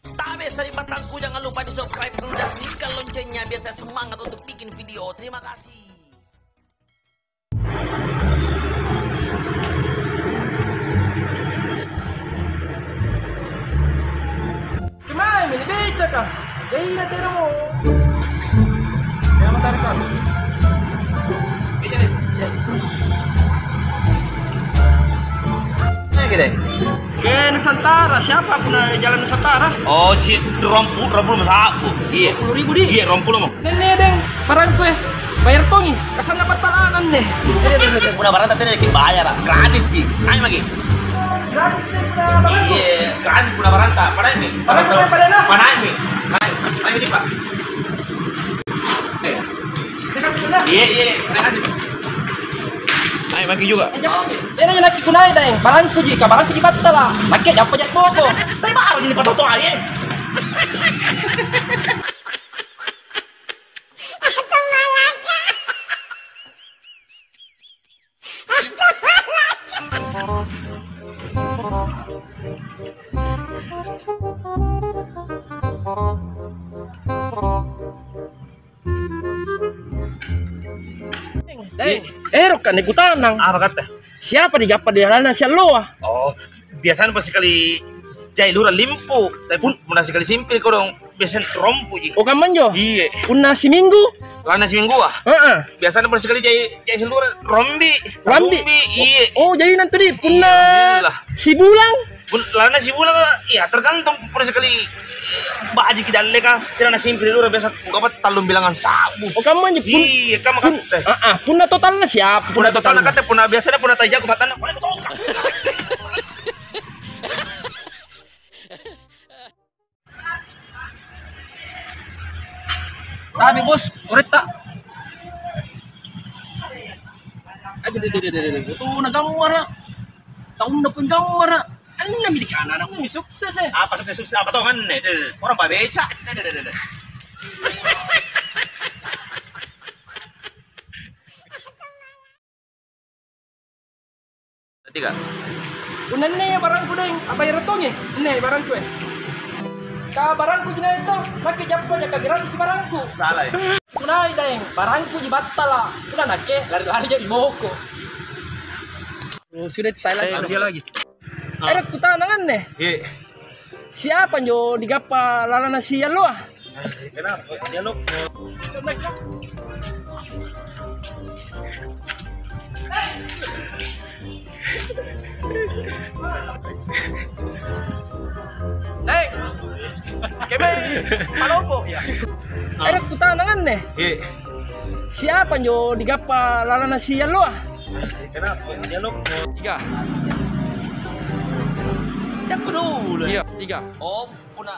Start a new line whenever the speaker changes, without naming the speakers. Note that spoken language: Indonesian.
Tak bisa di batangku, jangan lupa di subscribe dan nyalakan loncengnya biar saya semangat untuk bikin video. Terima kasih.
Kemana ini beca kah? Jadi nanti mo. Yang tarik kan?
Beca deh. Nah, gede.
Ke Nusantara, siapa pernah jalan Nusantara?
Oh, si rompu masa aku. Iya.
10.000 di.
Iya, rompu lo mau.
Nenek deng, barang kue. Bayar tongi, kesan dapat talanan deh.
Udah barang tadi kita bayar, gratis sih. Ayo lagi.
Gratis deh, barang.
Iya, gratis punya barang tak. Pada ini.
Barang pada nak.
Mana ini? Ayo ini Pak.
Dekat sudah.
Iya. Terima kasih. Ayo bagi juga.
Ini yang laki kunai deng, barangku jika barangku jibat lah. Laki apa jat boko.
Tapi baru jadi foto aja.
Deng, kan ikut tanang.
Apa kata?
Siapa digapa di jalanan si loa?
Oh, biasanya pas sekali jahil lura limpu, tapi pun sekali simpil kau dong biasanya rompu ji.
O kaman jo?
Iya.
Una si minggu?
Lana seminggu ah.
Heeh.
Biasanya pas sekali jahil lura
Rambi.
Iya.
Oh, jadi nanti di puna
Iya, lah.
si bulang.
Lana si bulan iya tergantung pas sekali baji kita leka tidak nasi simpil lura biasa apa talum bilangan sabu.
O kaman jo?
Iya, kamu kata.
Puna totalnya siapa?
Puna total kata puna biasanya puna tajaku satana puna tokak.
Tapi bos, uret tak? Aja deh. Tuh nagamwara. Tahun depan gamwara. Ano na di kanan ako sukses eh.
Apa sukses apa tuh kan? Orang pak beca. Tiga.
Unan na barangku deng. Apa yang retongnya? Ini barangku eh. Ka barangku gina itu, nake jappa jaka gratis barangku.
Salah ya.
Kunai deng, barangku di battala. Kuna nake lari-lari jadi boko. Oh, sudah silent
lagi.
Erek kutanangan nih.
Iya.
Siapa jo digapa lalana si lo ah?
Kenapa? Dialog.
Neng, kebe, palopo ya. Erek kutanangan nih.
Iya.
Siapa jo digapa lalana si lo ah?
Kenapa? Dialog.
3.
Aku dulu.
Iya, 3.
Oh, ulang.